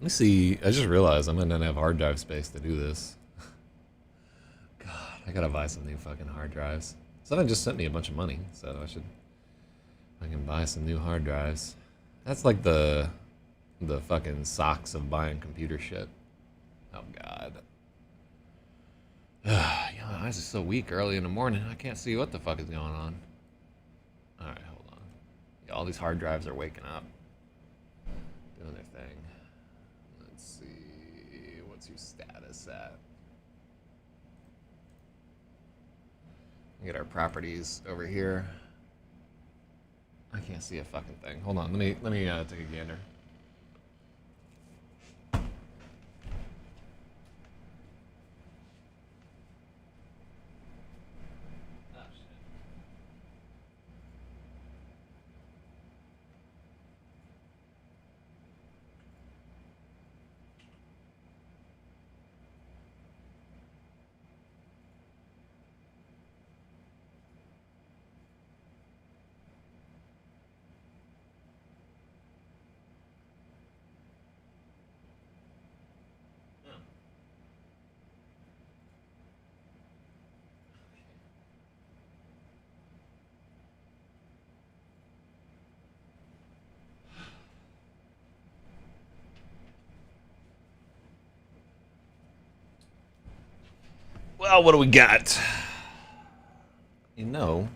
Let me see. I just realized I'm gonna have hard drive space to do this. God, I gotta buy some new fucking hard drives. Someone just sent me a bunch of money, so I can buy some new hard drives. That's like the fucking socks of buying computer shit. Oh God. Yeah, my eyes are so weak early in the morning. I can't see what the fuck is going on. All right, hold on. Yeah, all these hard drives are waking up, doing their thing. Let's see. What's your status at? Get our properties over here. I can't see a fucking thing. Hold on. Let me take a gander. Well, what do we got? You know,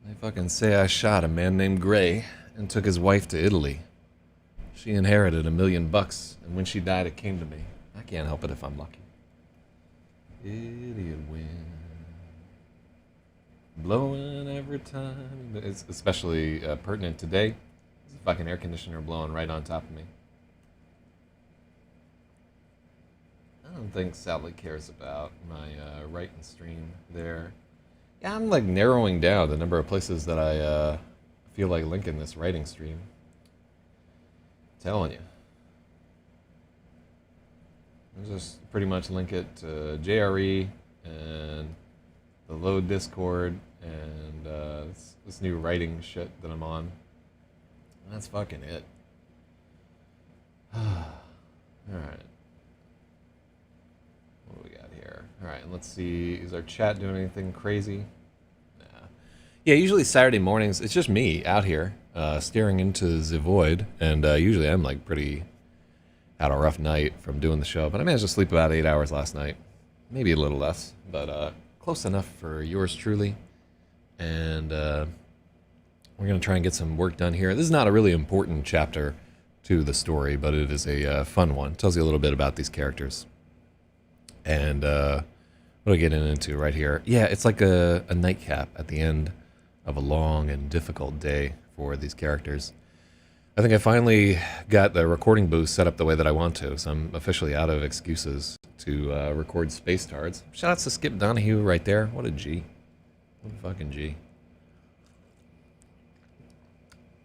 they fucking say I shot a man named Gray and took his wife to Italy. She inherited $1,000,000, and when she died, it came to me. I can't help it if I'm lucky. Idiot wind, blowing every time. It's especially pertinent today. There's a fucking air conditioner blowing right on top of me. I don't think Sally cares about my write and stream there. Yeah, I'm like narrowing down the number of places that I feel like linking this writing stream. Telling you. I'll just pretty much link it to JRE and the load Discord and this new writing shit that I'm on. And that's fucking it. Alright. What do we got here? Alright, and let's see. Is our chat doing anything crazy? Nah. Yeah, usually Saturday mornings, it's just me out here staring into the void. And usually I'm like pretty had a rough night from doing the show. But I managed to sleep about 8 hours last night. Maybe a little less. But close enough for yours truly. And we're going to try and get some work done here. This is not a really important chapter to the story, but it is a fun one. It tells you a little bit about these characters. And what do I get into right here? Yeah, it's like a nightcap at the end of a long and difficult day for these characters. I think I finally got the recording booth set up the way that I want to, so I'm officially out of excuses to record Space Tards. Shoutouts to Skip Donahue right there. What a G. What a fucking G.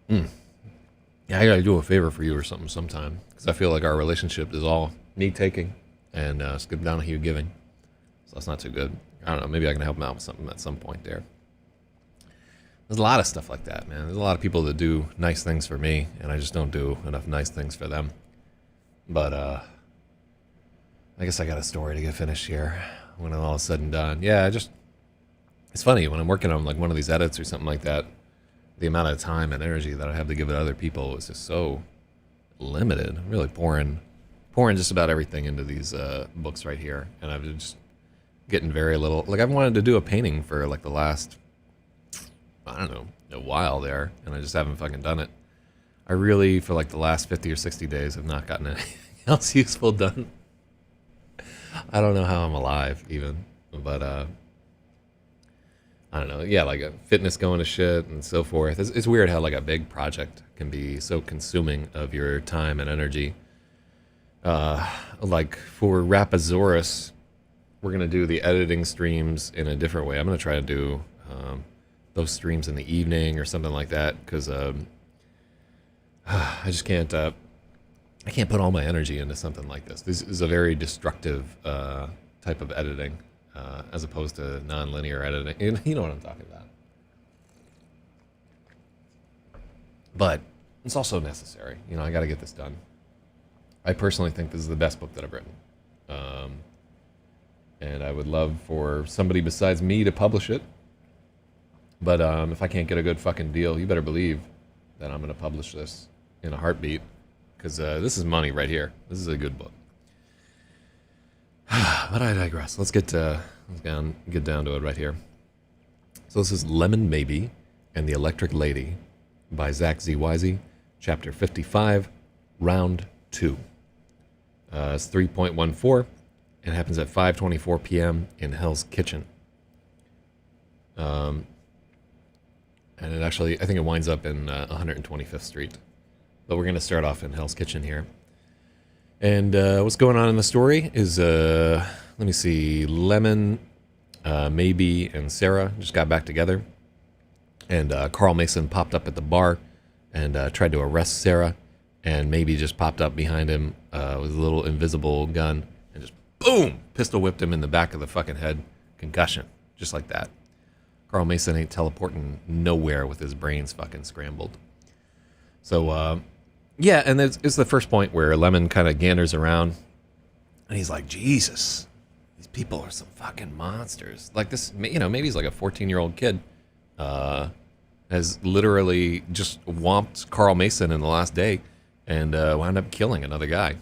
Yeah, I gotta do a favor for you or something sometime, because I feel like our relationship is all me taking and Skip Donahue giving. So that's not too good. I don't know, maybe I can help him out with something at some point there. There's a lot of stuff like that, man. There's a lot of people that do nice things for me, and I just don't do enough nice things for them. But I guess I got a story to get finished here when all is said and done. Yeah, it's funny, when I'm working on like one of these edits or something like that, the amount of time and energy that I have to give to other people is just so limited. I'm really pouring just about everything into these books right here, and I'm just getting very little. Like, I've wanted to do a painting for like the last, I don't know, a while there, and I just haven't fucking done it. I really, for like the last 50 or 60 days, have not gotten anything else useful done. I don't know how I'm alive, even, but I don't know. Yeah, like a fitness going to shit and so forth. It's weird how like a big project can be so consuming of your time and energy. Like for Rapasaurus, we're gonna do the editing streams in a different way. I'm gonna try to do those streams in the evening or something like that, because I just can't. I can't put all my energy into something like this. This is a very destructive type of editing, as opposed to non-linear editing. You know what I'm talking about. But It's also necessary. You know, I got to get this done. I personally think this is the best book that I've written. Um, and I would love for somebody besides me to publish it. But if I can't get a good fucking deal, you better believe that I'm going to publish this in a heartbeat. Because this is money right here. This is a good book. But I digress. Let's get down to it right here. So this is Lemon Maybe and the Electric Lady by Zak Zyz, Chapter 55, Round 2. It's 3.14. It happens at 5:24 p.m. in Hell's Kitchen. And it actually, I think it winds up in 125th Street. But we're going to start off in Hell's Kitchen here. And what's going on in the story is, let me see, Lemon, Maybe, and Sarah just got back together. And Carl Mason popped up at the bar and tried to arrest Sarah. And Maybe just popped up behind him with a little invisible gun and just, boom, pistol whipped him in the back of the fucking head. Concussion, just like that. Carl Mason ain't teleporting nowhere with his brains fucking scrambled. So, yeah, and it's the first point where Lemon kind of ganders around, and he's like, Jesus, these people are some fucking monsters. Like this, you know, maybe he's like a 14-year-old kid, has literally just whomped Carl Mason in the last day and wound up killing another guy.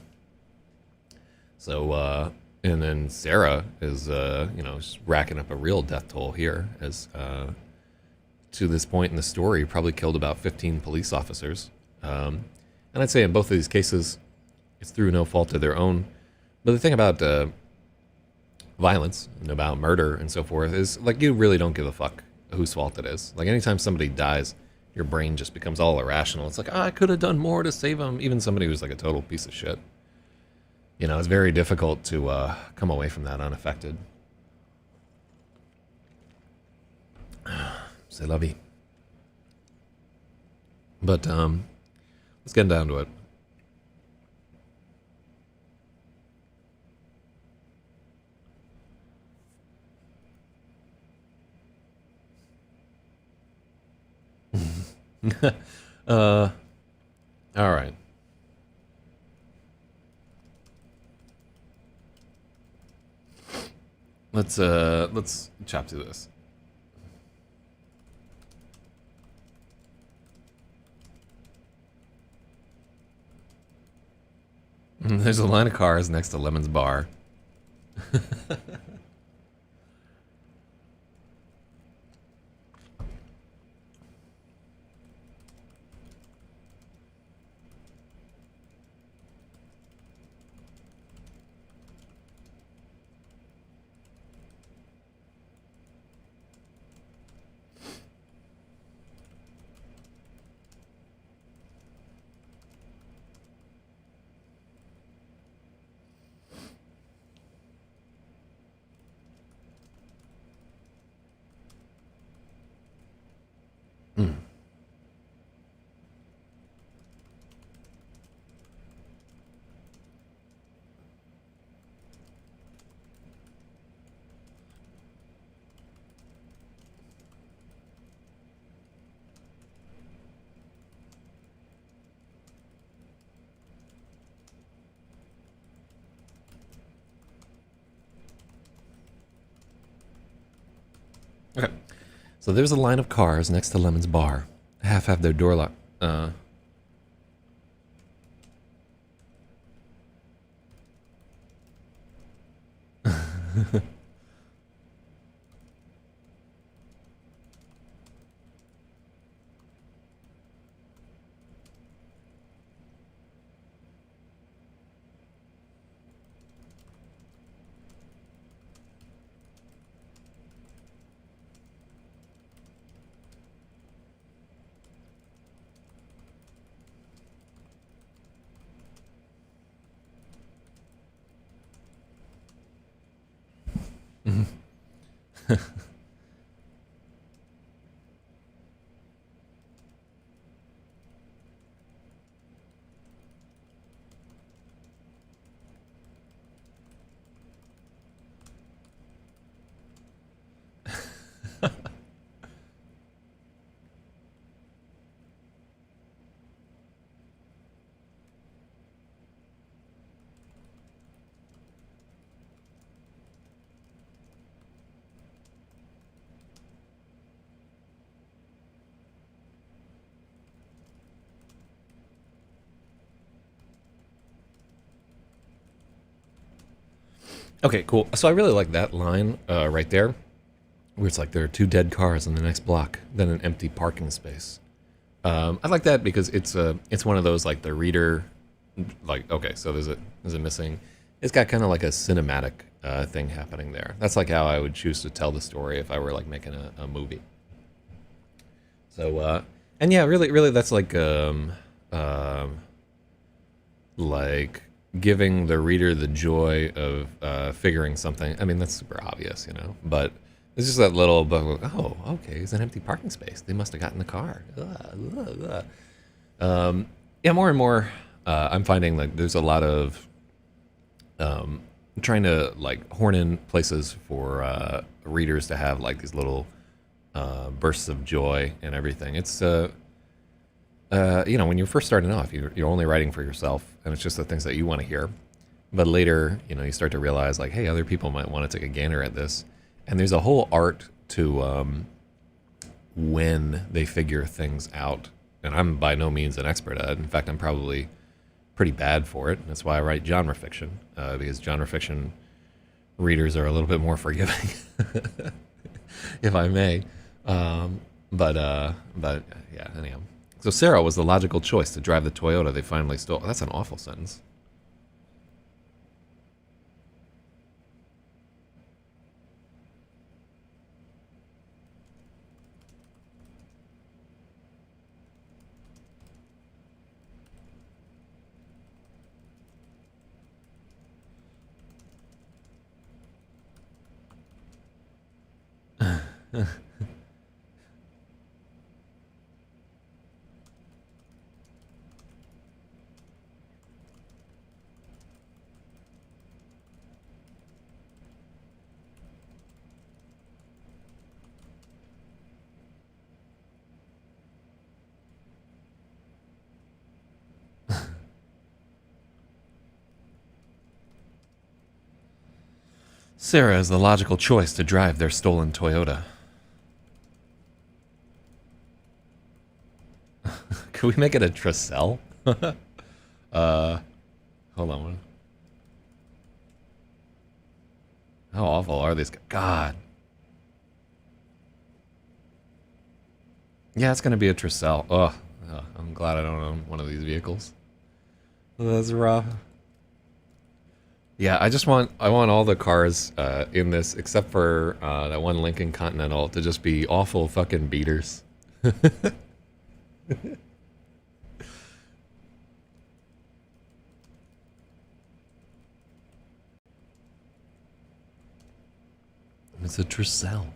So, and then Sarah is, you know, just racking up a real death toll here, as to this point in the story, probably killed about 15 police officers. And I'd say in both of these cases, it's through no fault of their own. But the thing about violence and about murder and so forth is, like, you really don't give a fuck whose fault it is. Like, anytime somebody dies, your brain just becomes all irrational. It's like, oh, I could have done more to save him. Even somebody who's like a total piece of shit. You know, it's very difficult to come away from that unaffected. C'est la vie. But, let's get down to it. All right. Let's chop to this. There's a line of cars next to Lemon's bar. Mm. Okay. So there's a line of cars next to Lemon's bar. Half have their door locked. Okay, cool. So I really like that line right there, where it's like there are two dead cars in the next block, then an empty parking space. I like that because it's one of those like the reader, like okay, so there's a missing. It's got kind of like a cinematic thing happening there. That's like how I would choose to tell the story if I were like making a movie. So and yeah, really that's like giving the reader the joy of figuring something. I mean, that's super obvious, you know, but it's just that little, but oh, okay, it's an empty parking space. They must have gotten the car. Ugh, ugh, ugh. Yeah, more and more, I'm finding like there's a lot of trying to like horn in places for readers to have like these little bursts of joy and everything. It's you know, when you're first starting off, you're only writing for yourself, and it's just the things that you want to hear. But later, you know, you start to realize like, hey, other people might want to take a gander at this, and there's a whole art to when they figure things out. And I'm by no means an expert at it. In fact, I'm probably pretty bad for it. That's why I write genre fiction, because genre fiction readers are a little bit more forgiving, if I may. But yeah, anyhow. So Sarah was the logical choice to drive the Toyota they finally stole. That's an awful sentence. Sarah is the logical choice to drive their stolen Toyota. Could we make it a Tricel? Hold on. How awful are these? God. Yeah, it's gonna be a Tricel. Ugh. Ugh, I'm glad I don't own one of these vehicles. That's rough. Yeah, I want all the cars in this except for that one Lincoln Continental to just be awful fucking beaters. It's a Tricel.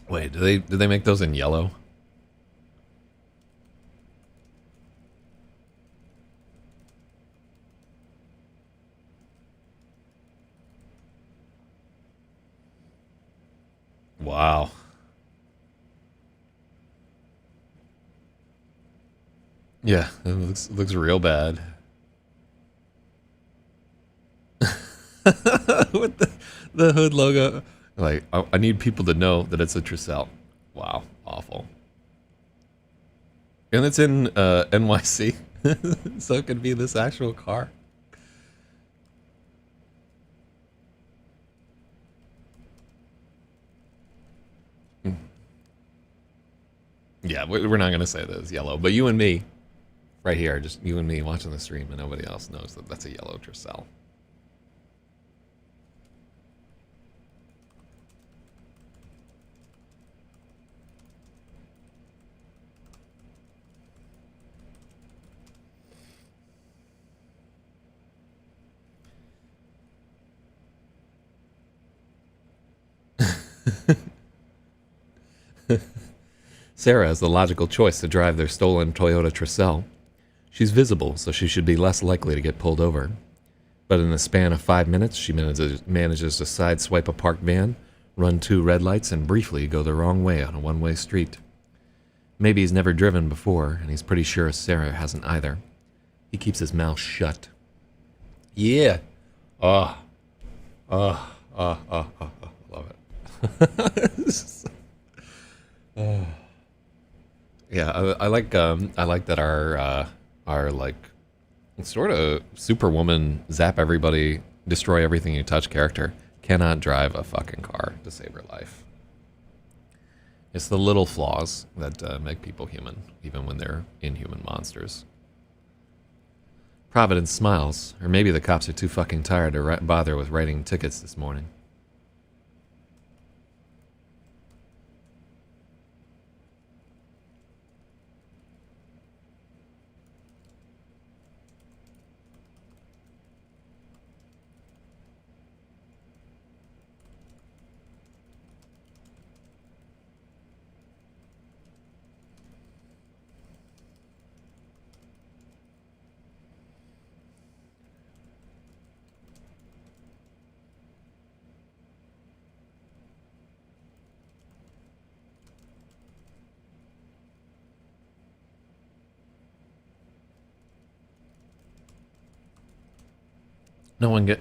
Wait, do they make those in yellow? Wow. Yeah, it looks real bad. With the hood logo. Like, I need people to know that it's a Tricel. Wow, awful. And it's in NYC, so it could be this actual car. Yeah, we're not gonna say that it's yellow, but you and me, right here, just you and me watching the stream, and nobody else knows that that's a yellow Tricel. Sarah is the logical choice to drive their stolen Toyota Tercel. She's visible, so she should be less likely to get pulled over. But in the span of 5 minutes, she manages to sideswipe a parked van, run two red lights, and briefly go the wrong way on a one-way street. Maybe he's never driven before, and he's pretty sure Sarah hasn't either. He keeps his mouth shut. Yeah. Oh. Oh. Oh. Oh. Oh. Oh. Love it. Oh. Yeah, I like that our like sort of Superwoman, zap everybody, destroy everything you touch character cannot drive a fucking car to save her life. It's the little flaws that make people human, even when they're inhuman monsters. Providence smiles, or maybe the cops are too fucking tired to bother with writing tickets this morning.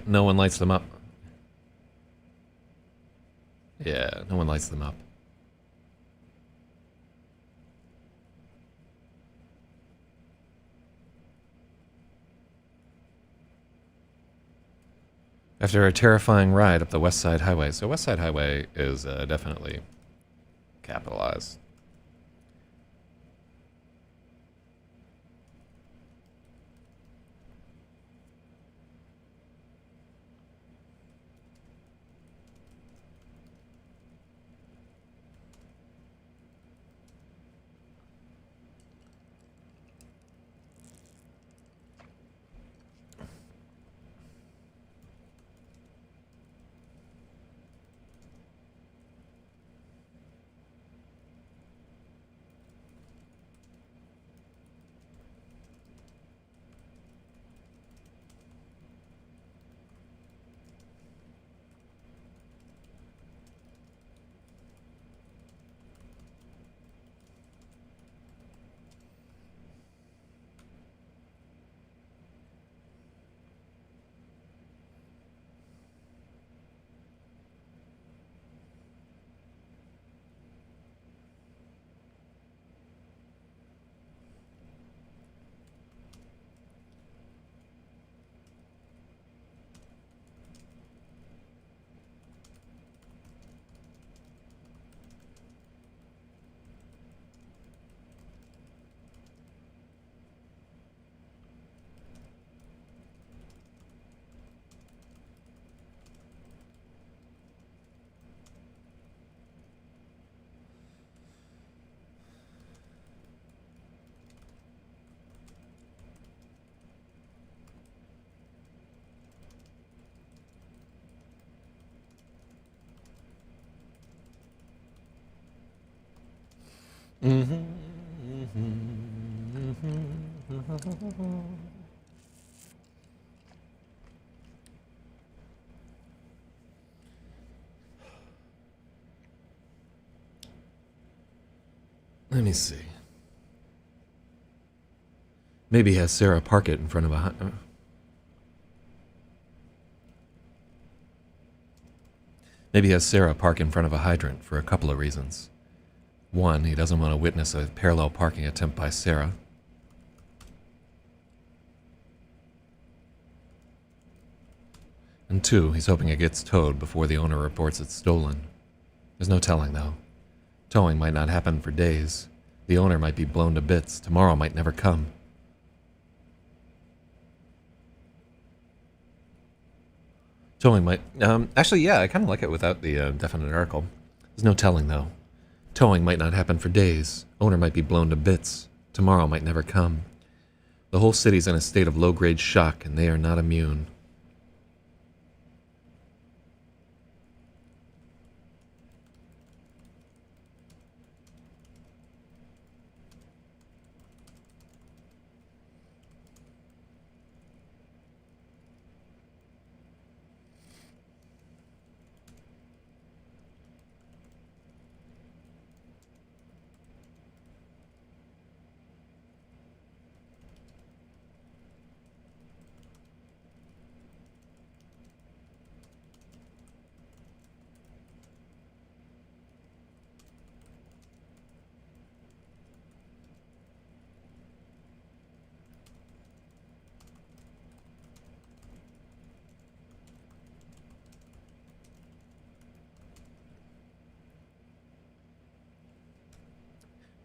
No one lights them up. Yeah, no one lights them up. After a terrifying ride up the West Side Highway. So West Side Highway is definitely capitalized. Let me see. Maybe has Sarah park it in front of a... Maybe has Sarah park in front of a hydrant for a couple of reasons. One, he doesn't want to witness a parallel parking attempt by Sarah. And two, he's hoping it gets towed before the owner reports it's stolen. There's no telling, though. Towing might not happen for days. The owner might be blown to bits. Tomorrow might never come. Towing might... actually, yeah, I kind of like it without the definite article. There's no telling, though. Towing might not happen for days. Owner might be blown to bits. Tomorrow might never come. The whole city's in a state of low-grade shock, and they are not immune.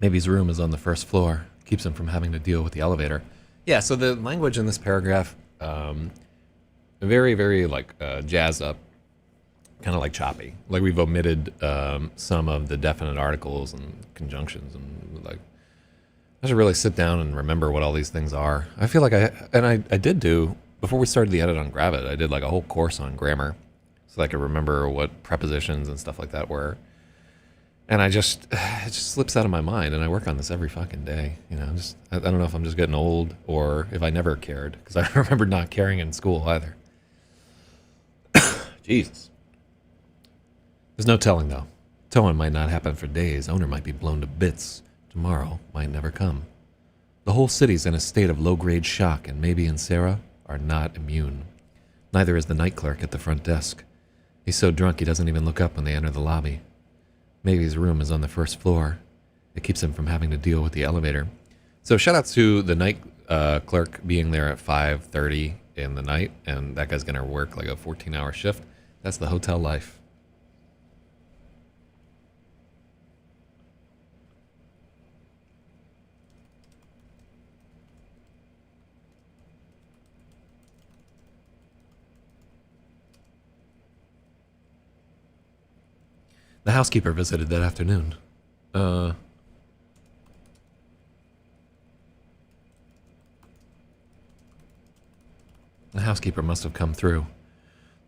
Maybe his room is on the first floor, keeps him from having to deal with the elevator. Yeah, so the language in this paragraph, very, very like jazzed up, kind of like choppy. Like we've omitted some of the definite articles and conjunctions, and like I should really sit down and remember what all these things are. I feel like I did do before we started the edit on Gravit. I did like a whole course on grammar, so I could remember what prepositions and stuff like that were. And I just it just slips out of my mind, and I work on this every fucking day. You know, just I don't know if I'm just getting old or if I never cared, because I remember not caring in school either. Jesus. There's no telling though. Towing might not happen for days. Owner might be blown to bits. Tomorrow might never come. The whole city's in a state of low-grade shock, and Maybe and Sarah are not immune. Neither is the night clerk at the front desk. He's so drunk he doesn't even look up when they enter the lobby. Maybe's room is on the first floor. It keeps him from having to deal with the elevator. So shout out to the night clerk being there at 5:30 in the night, and that guy's gonna work like a 14-hour shift. That's the hotel life. The housekeeper visited that afternoon. The housekeeper must have come through.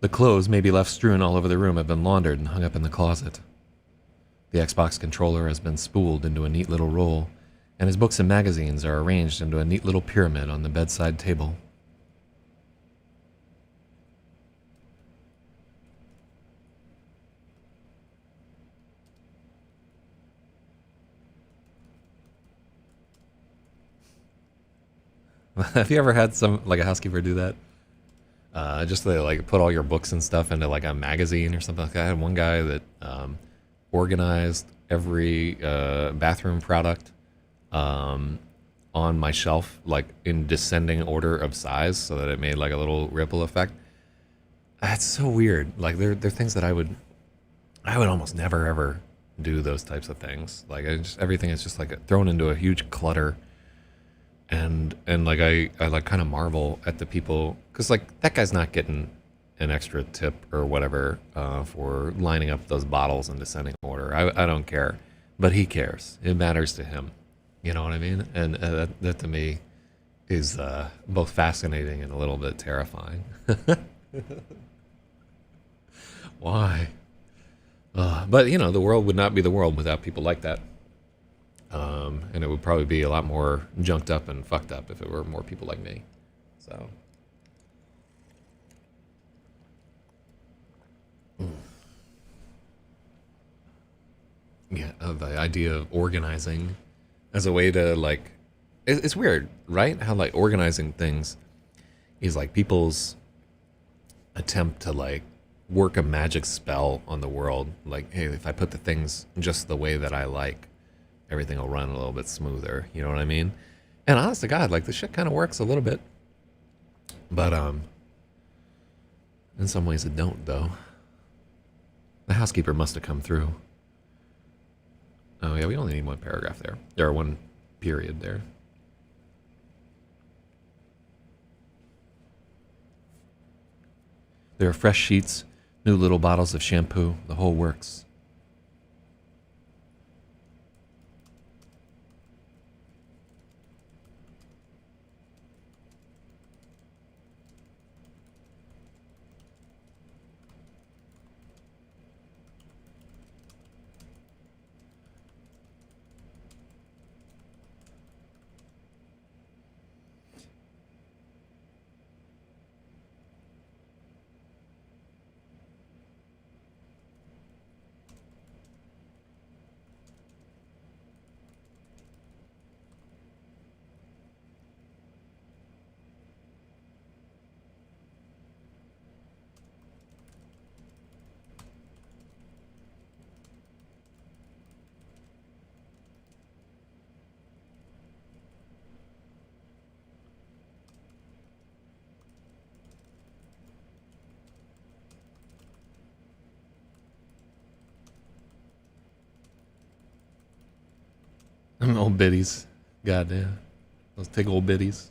The clothes, maybe left strewn all over the room, have been laundered and hung up in the closet. The Xbox controller has been spooled into a neat little roll, and his books and magazines are arranged into a neat little pyramid on the bedside table. Have you ever had some like a housekeeper do that? Just to like put all your books and stuff into like a magazine or something like that. I had one guy that organized every bathroom product on my shelf, like in descending order of size, so that it made like a little ripple effect. That's so weird. Like they're things that I would almost never ever do those types of things. Like everything is just like thrown into a huge clutter, and like I like kind of marvel at the people, because like that guy's not getting an extra tip or whatever for lining up those bottles in descending order. I don't care, but he cares. It matters to him. You know what I mean? And that to me is both fascinating and a little bit terrifying. Why? But you know, the world would not be the world without people like that. And it would probably be a lot more junked up and fucked up if it were more people like me. So, yeah, the idea of organizing as a way to like, it's weird, right? How like organizing things is like people's attempt to like work a magic spell on the world. Like, hey, if I put the things just the way that I like, everything will run a little bit smoother. You know what I mean? And honest to God, like the shit kind of works a little bit, but in some ways it don't though. The housekeeper must have come through. Oh yeah, we only need one paragraph there. Or one period there. There are fresh sheets, new little bottles of shampoo, the whole works. Old biddies. Goddamn. Those tickle old biddies.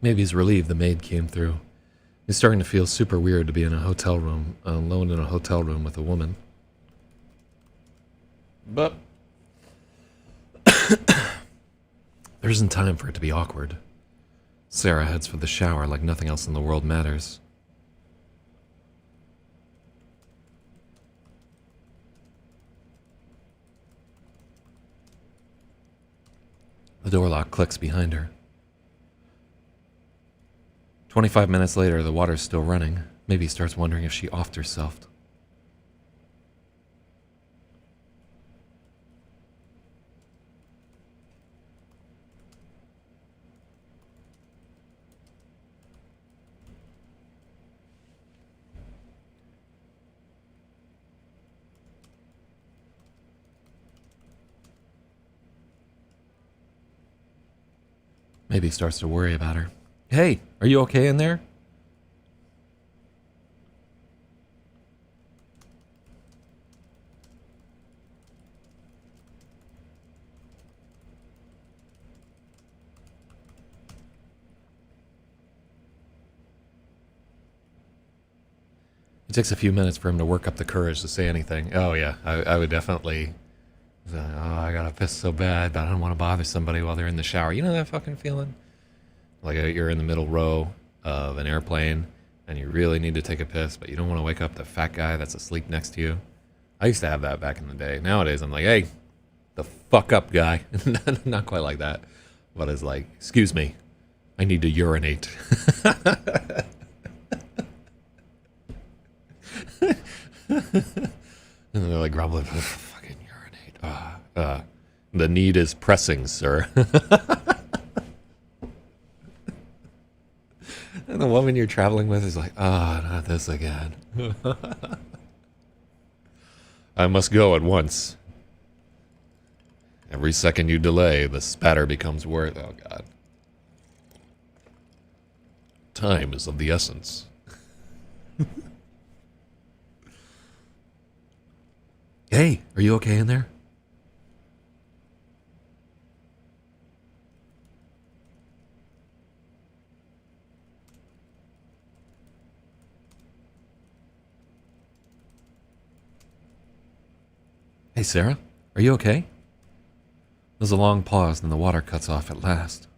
Maybe he's relieved the maid came through. He's starting to feel super weird to be in a hotel room, alone in a hotel room with a woman. But there isn't time for it to be awkward. Sarah heads for the shower like nothing else in the world matters. The door lock clicks behind her. 25 minutes later, the water's still running. Maybe he starts wondering if she offed herself. Maybe he starts to worry about her. Hey, are you okay in there? It takes a few minutes for him to work up the courage to say anything. Oh yeah, I would definitely say, oh, I gotta piss so bad, but I don't want to bother somebody while they're in the shower. You know that fucking feeling? Like you're in the middle row of an airplane and you really need to take a piss, but you don't want to wake up the fat guy that's asleep next to you. I used to have that back in the day. Nowadays I'm like, hey, the fuck up guy. Not quite like that, but it's like, excuse me, I need to urinate. And they're like grumbling, fucking urinate. The need is pressing, sir. And the woman you're traveling with is like, not this again. I must go at once. Every second you delay, the spatter becomes worth. Oh, God. Time is of the essence. Hey, are you okay in there? Hey, Sarah, are you okay? There's a long pause, then the water cuts off at last.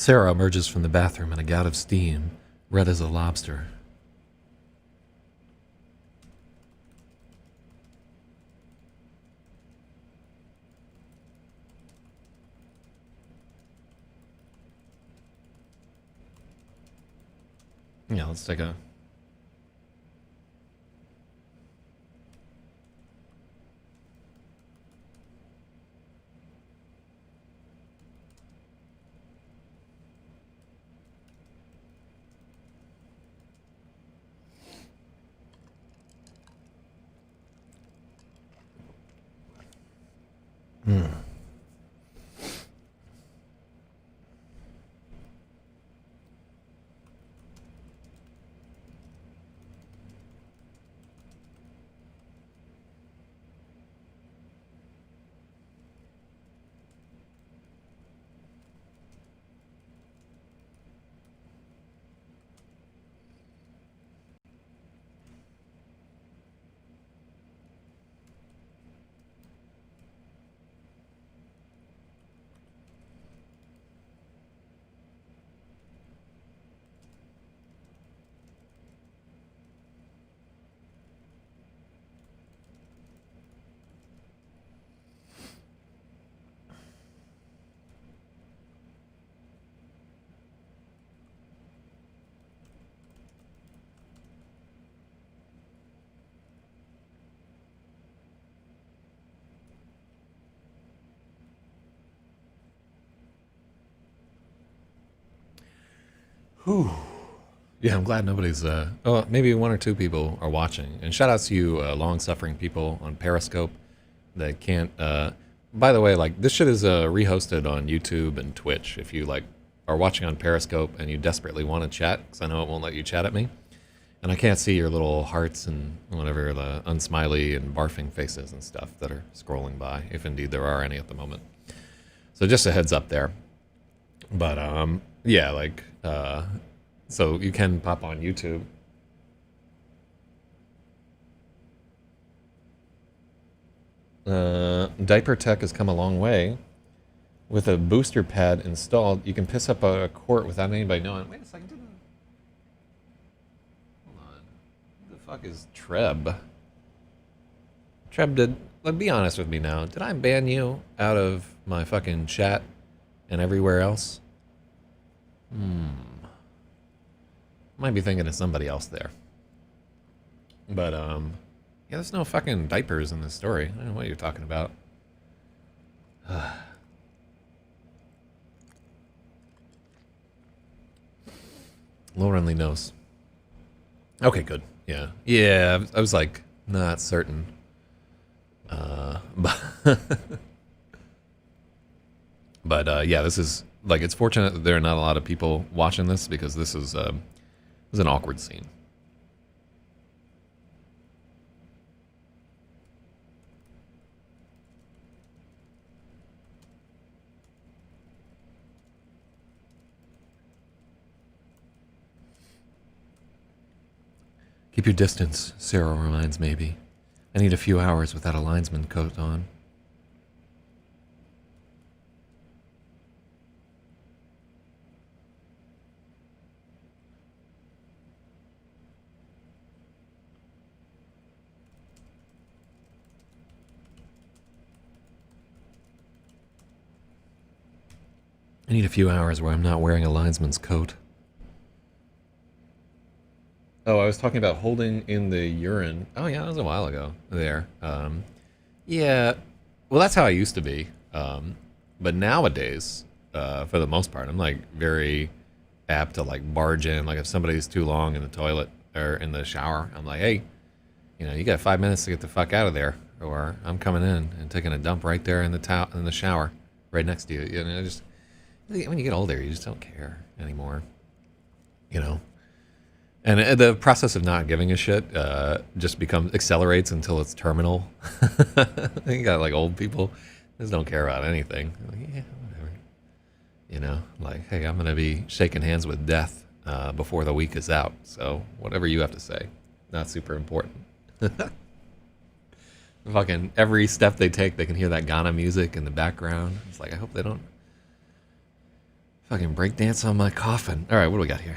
Sarah emerges from the bathroom in a gout of steam, red as a lobster. Yeah, let's take a... Whew. Yeah, I'm glad nobody's... oh, maybe one or two people are watching. And shout outs to you long-suffering people on Periscope that can't... by the way, like, this shit is rehosted on YouTube and Twitch. If you, like, are watching on Periscope and you desperately want to chat, because I know it won't let you chat at me. And I can't see your little hearts and whatever, the unsmiley and barfing faces and stuff that are scrolling by, if indeed there are any at the moment. So just a heads up there. But, yeah, like... so you can pop on YouTube. Diaper tech has come a long way. With a booster pad installed, you can piss up a quart without anybody knowing. Wait a second. Hold on. Who the fuck is Treb? Treb, be honest with me now. Did I ban you out of my fucking chat and everywhere else? Might be thinking of somebody else there. But, yeah, there's no fucking diapers in this story. I don't know what you're talking about. Lord only knows. Okay, good. Yeah. Yeah, I was like, not certain. But yeah, this is, like, it's fortunate that there are not a lot of people watching this, because this is an awkward scene. Keep your distance, Sarah reminds Maybe. I need a few hours without a linesman coat on. I need a few hours where I'm not wearing a linesman's coat. Oh, I was talking about holding in the urine. Oh, yeah, that was a while ago there. Yeah, well, that's how I used to be. But nowadays, for the most part, I'm, like, very apt to, like, barge in. Like, if somebody's too long in the toilet or in the shower, I'm like, hey, you know, you got 5 minutes to get the fuck out of there, or I'm coming in and taking a dump right there in the shower right next to you. You know, just... when you get older, you just don't care anymore, you know? And the process of not giving a shit just accelerates until it's terminal. You got, like, old people just don't care about anything. Like, yeah, whatever. You know, like, hey, I'm going to be shaking hands with death before the week is out. So whatever you have to say, not super important. Fucking every step they take, they can hear that Ghana music in the background. It's like, I hope they don't... Fucking breakdance on my coffin. All right, what do we got here?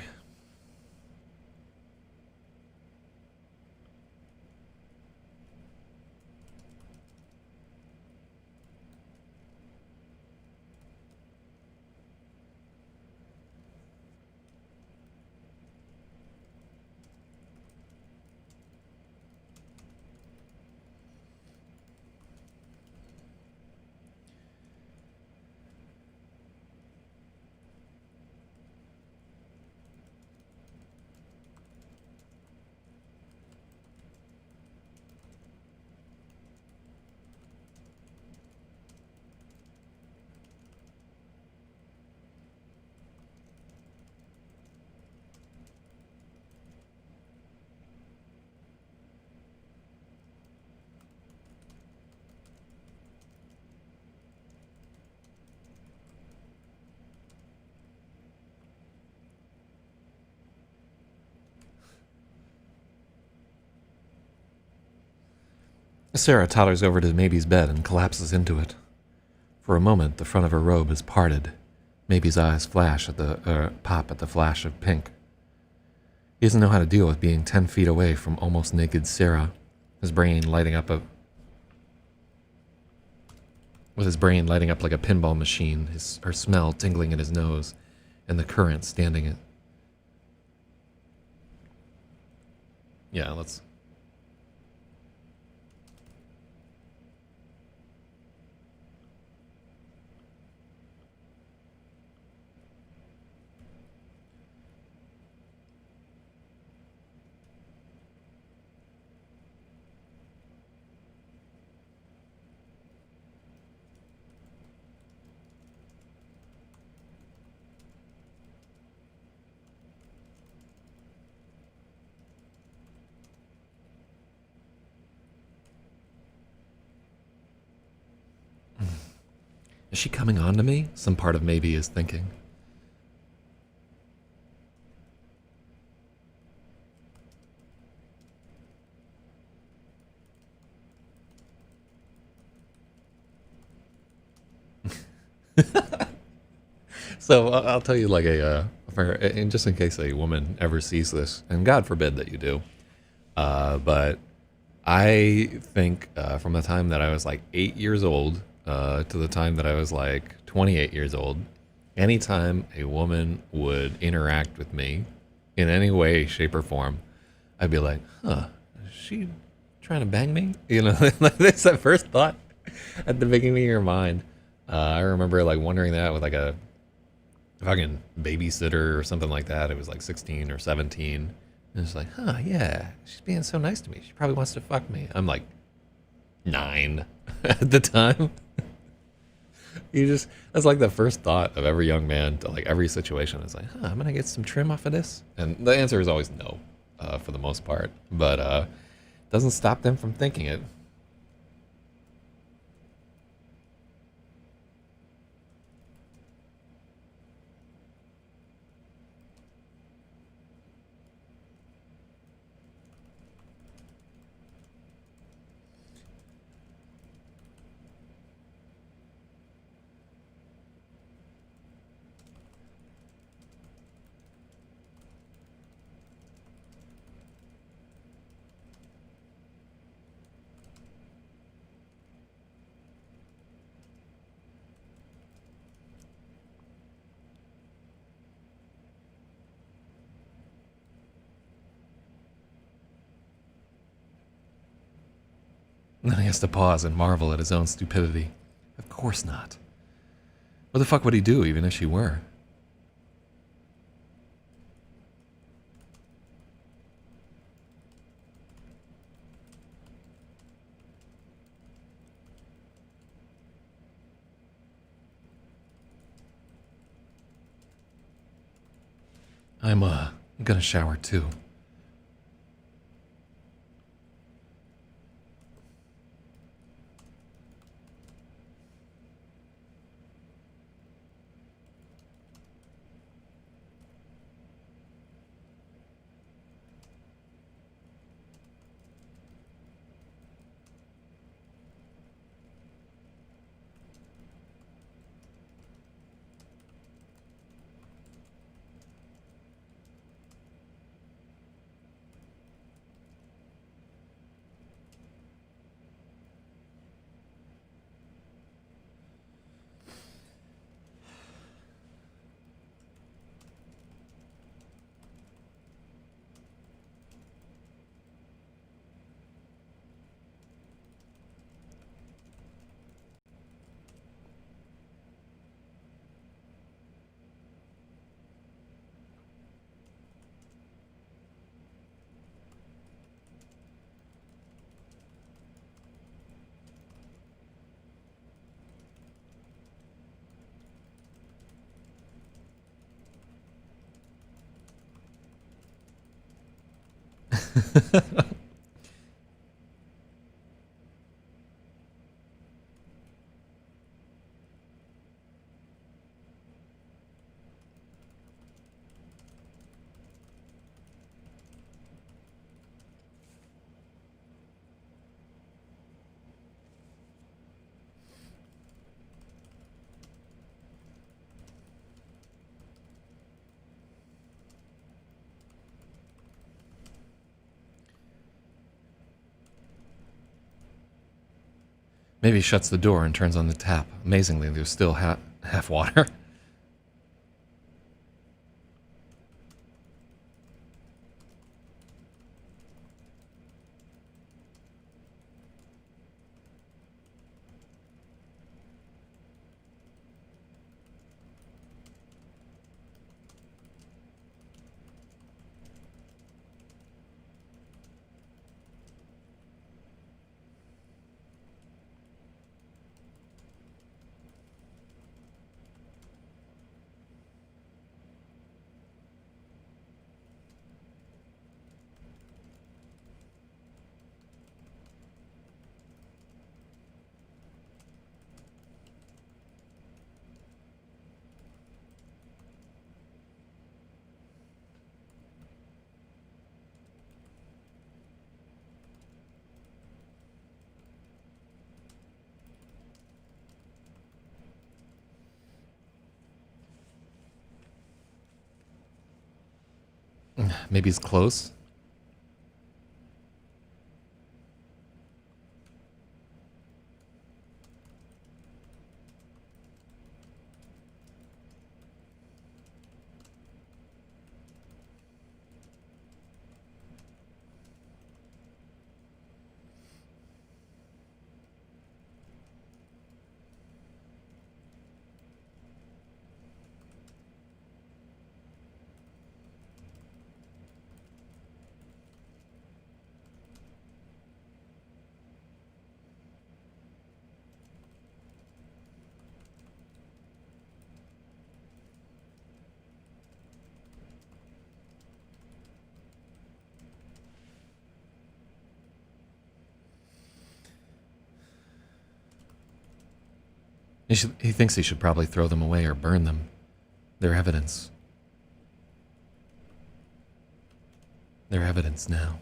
Sarah totters over to Maybe's bed and collapses into it. For a moment, the front of her robe is parted. Maybe's eyes pop at the flash of pink. He doesn't know how to deal with being 10 feet away from almost naked Sarah, his brain lighting up like a pinball machine, her smell tingling in his nose, and the current standing it. Yeah, let's... Is she coming on to me? Some part of Maybe is thinking. So I'll tell you like and just in case a woman ever sees this, and God forbid that you do, but I think from the time that I was like 8 years old to the time that I was like 28 years old, anytime a woman would interact with me in any way, shape, or form, I'd be like, huh, is she trying to bang me? You know, like that's that first thought at the beginning of your mind. I remember like wondering that with like a fucking babysitter or something like that. It was like 16 or 17. And it's like, huh, yeah, she's being so nice to me. She probably wants to fuck me. I'm like 9 at the time. That's like the first thought of every young man to like every situation. It's like, huh, I'm going to get some trim off of this. And the answer is always no, for the most part. But doesn't stop them from thinking it. And then he has to pause and marvel at his own stupidity. Of course not. What the fuck would he do even if she were? I'm gonna shower too. Maybe he shuts the door and turns on the tap. Amazingly, there's still half water. Maybe he's close. He thinks he should probably throw them away or burn them. They're evidence. They're evidence now.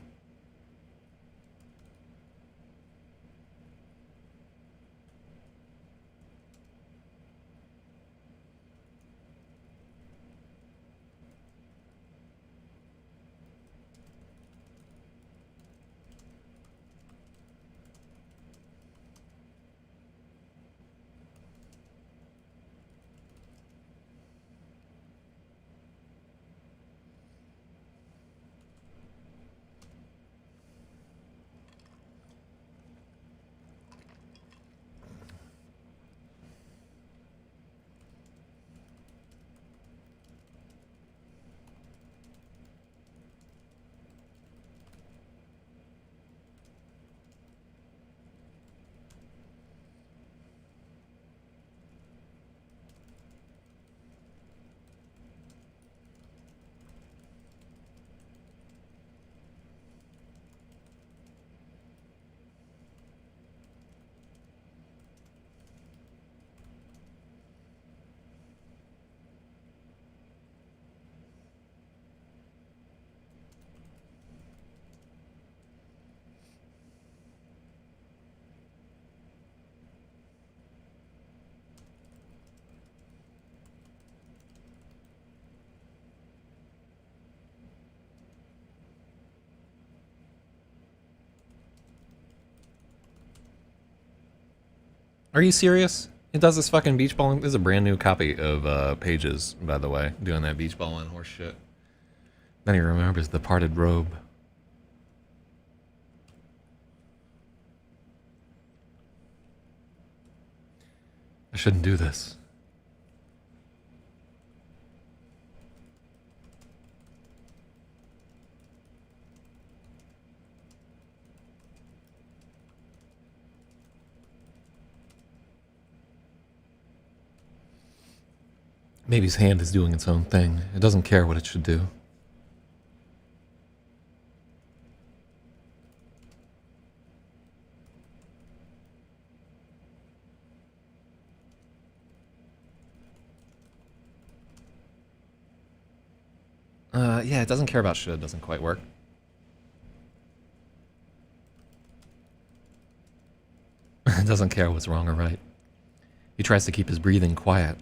Are you serious? It does this fucking beach balling? This is a brand new copy of Pages, by the way, doing that beach ball and horse shit. Then he remembers the parted robe. I shouldn't do this. Maybe his hand is doing its own thing. It doesn't care what it should do. Yeah, it doesn't care about should, doesn't quite work. It doesn't care what's wrong or right. He tries to keep his breathing quiet.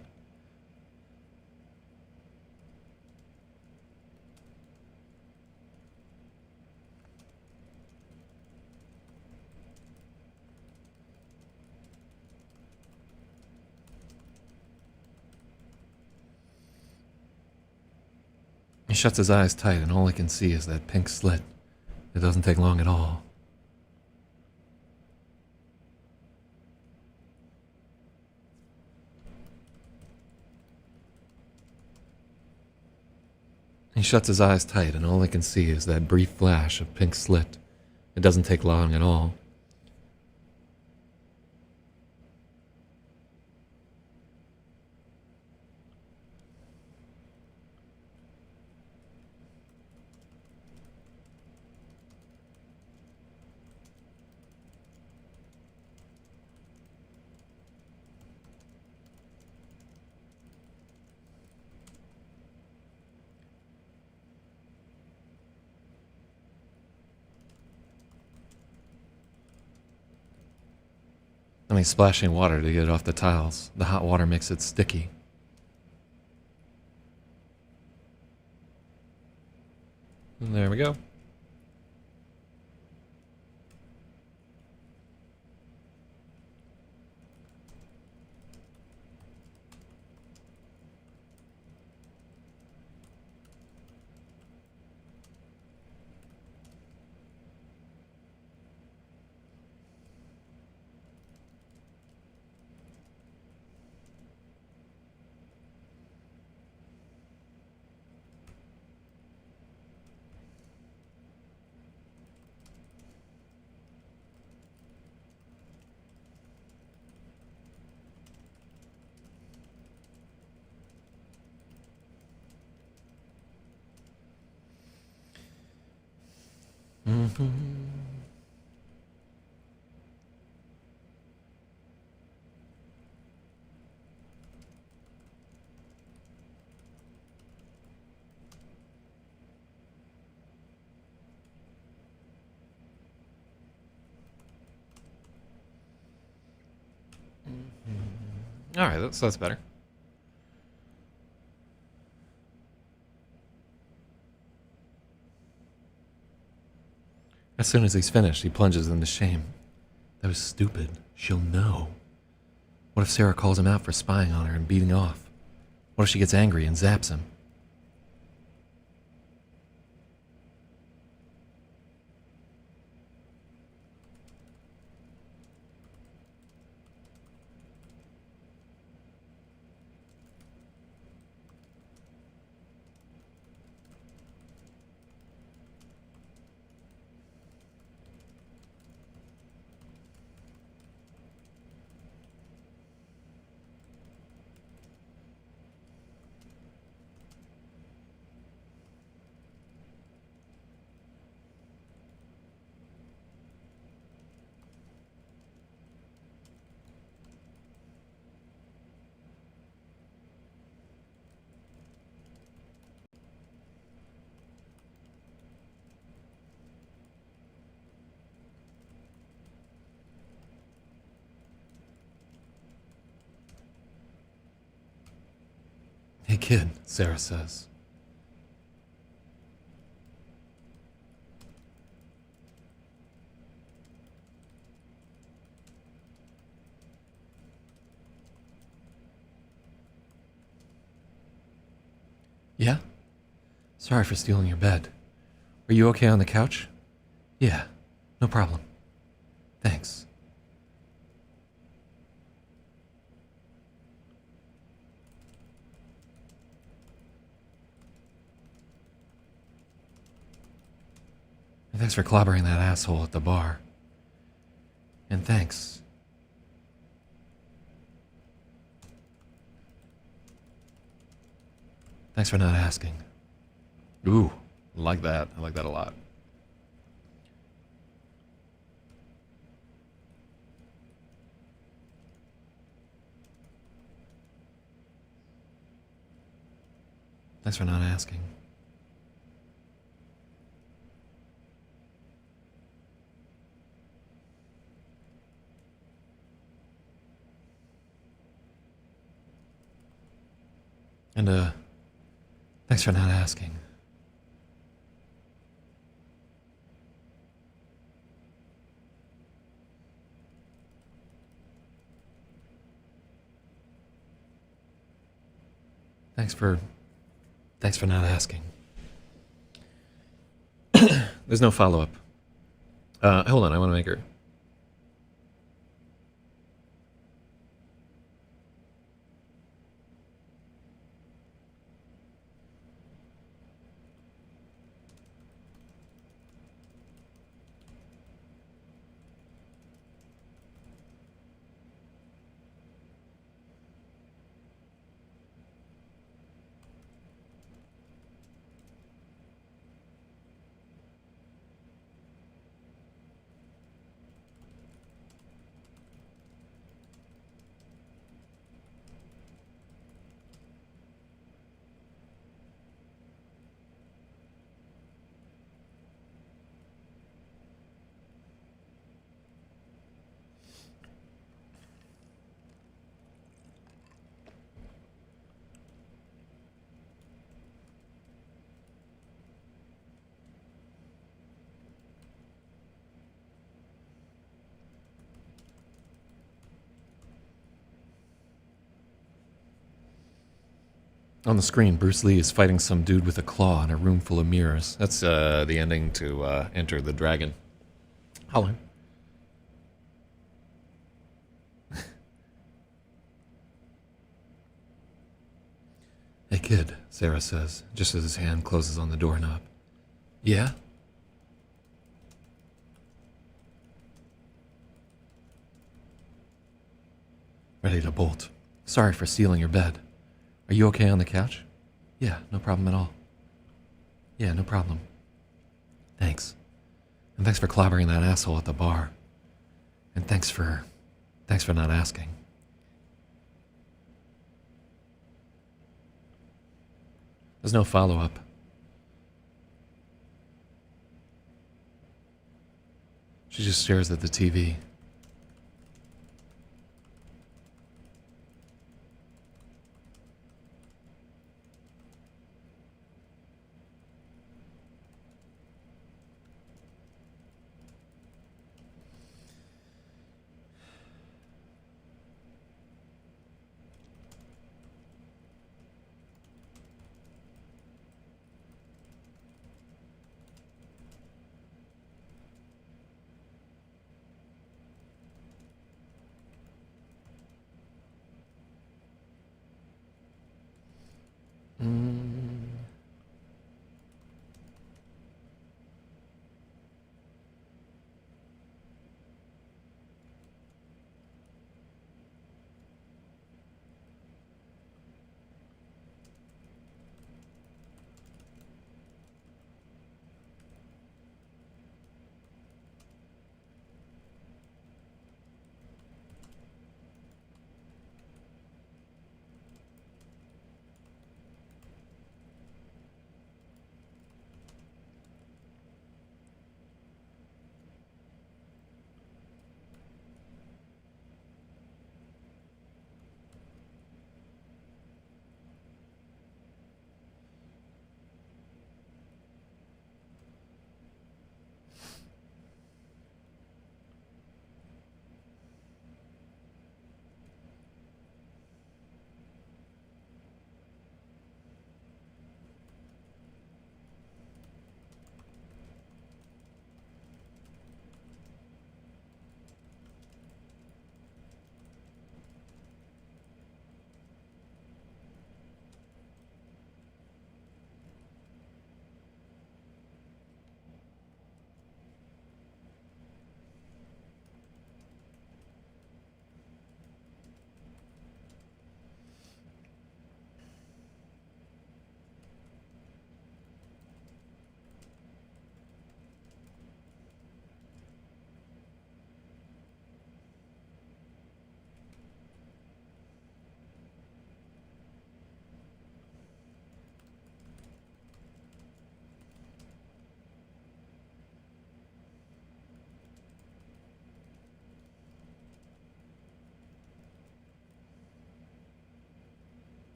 He shuts his eyes tight, and all he can see is that pink slit. It doesn't take long at all. He shuts his eyes tight, and all he can see is that brief flash of pink slit. It doesn't take long at all. And he's splashing water to get it off the tiles. The hot water makes it sticky. And there we go. Mm-hmm. All right, so that's better. As soon as he's finished, he plunges into shame. That was stupid. She'll know. What if Sarah calls him out for spying on her and beating off? What if she gets angry and zaps him? Hey kid, Sarah says. Yeah? Sorry for stealing your bed. Are you okay on the couch? Yeah, no problem. Thanks. And thanks for clobbering that asshole at the bar. And thanks. Thanks for not asking. Ooh, I like that. I like that a lot. Thanks for not asking. And, thanks for not asking. Thanks for not asking. There's no follow-up. Hold on, I want to make her. On the screen, Bruce Lee is fighting some dude with a claw in a room full of mirrors. That's the ending to Enter the Dragon. Hello. Hey kid, Sarah says, just as his hand closes on the doorknob. Yeah? Ready to bolt. Sorry for stealing your bed. Are you okay on the couch? Yeah, no problem at all. Yeah, no problem. Thanks. And thanks for clobbering that asshole at the bar. And thanks for not asking. There's no follow-up. She just stares at the TV.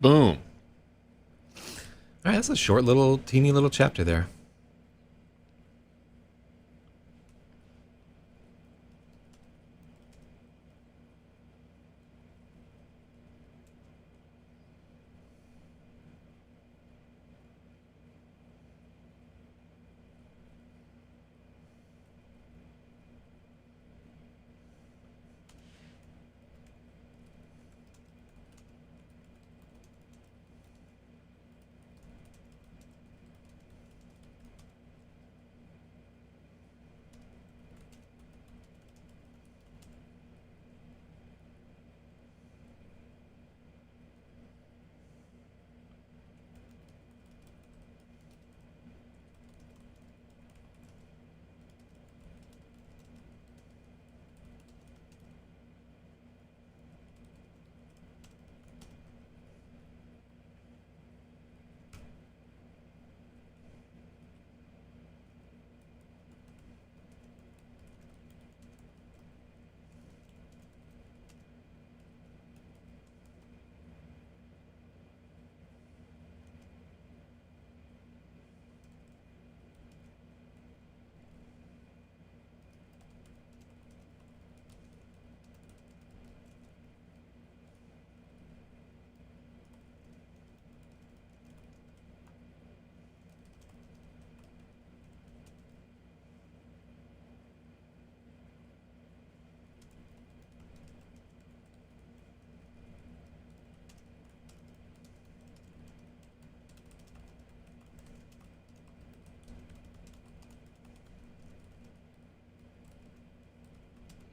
Boom. All right, that's a short little, teeny little chapter there.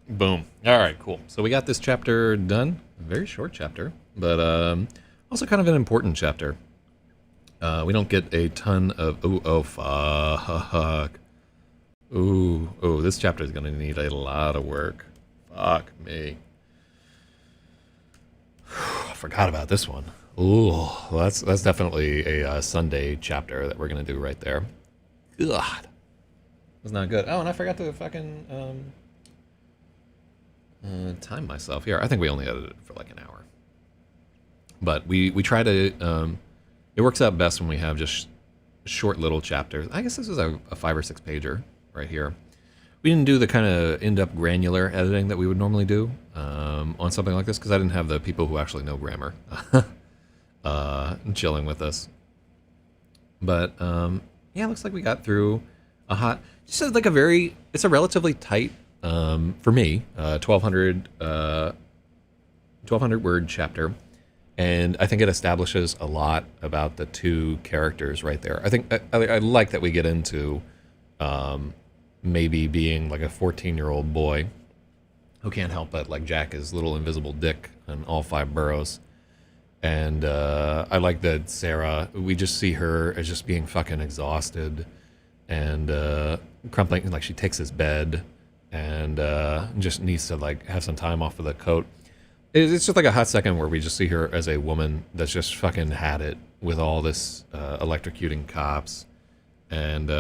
Boom. All right, cool. So we got this chapter done. A very short chapter, but also kind of an important chapter. We don't get a ton of... Ooh, oh, fuck. Ooh, this chapter is going to need a lot of work. Fuck me. I forgot about this one. Ooh, well, that's definitely a Sunday chapter that we're going to do right there. God. That's not good. Oh, and I forgot to fucking... time myself here. I think we only edited it for like an hour. But we try to... it works out best when we have just short little chapters. I guess this is a 5 or 6 pager right here. We didn't do the kind of in-depth granular editing that we would normally do on something like this because I didn't have the people who actually know grammar chilling with us. But yeah, it looks like we got through a hot... Just like a very... It's a relatively tight, for me, 1,200 word chapter. And I think it establishes a lot about the two characters right there. I think I like that we get into maybe being like a 14-year-old boy who can't help but like jack his little invisible dick in all 5 boroughs. And I like that Sarah, we just see her as just being fucking exhausted and crumpling, like she takes his bed and just needs to like have some time off of the coat. It's just like a hot second where we just see her as a woman that's just fucking had it with all this electrocuting cops. And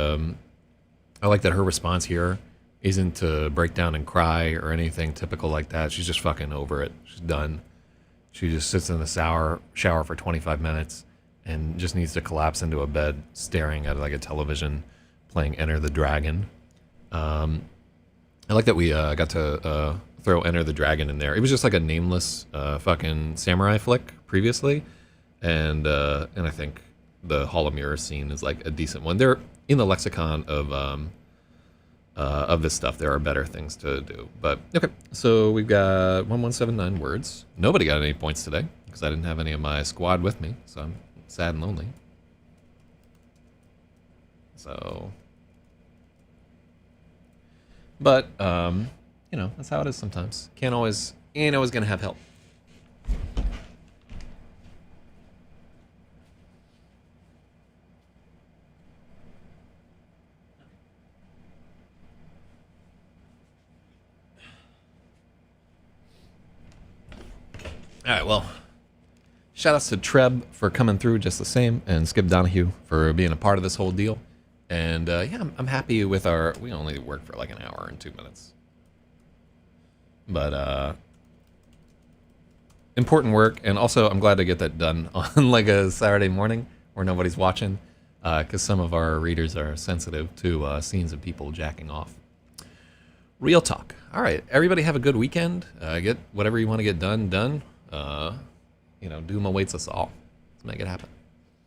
I like that her response here isn't to break down and cry or anything typical like that. She's just fucking over it. She's done. She just sits in the shower for 25 minutes and just needs to collapse into a bed staring at like a television playing Enter the Dragon. I like that we got to throw Enter the Dragon in there. It was just like a nameless fucking samurai flick previously, and I think the Hall of Mirrors scene is like a decent one. They're in the lexicon of this stuff. There are better things to do, but okay. So we've got 1179 words. Nobody got any points today because I didn't have any of my squad with me, so I'm sad and lonely. So, but you know, that's how it is sometimes. Ain't always gonna have help. All right, well, shout outs to Treb for coming through just the same, and Skip Donahue for being a part of this whole deal. And yeah, I'm happy with we only worked for like an hour and 2 minutes. But important work, and also I'm glad to get that done on like a Saturday morning where nobody's watching, because some of our readers are sensitive to scenes of people jacking off. Real talk. All right, everybody have a good weekend. Get whatever you want to get done. Doom awaits us all. Let's make it happen.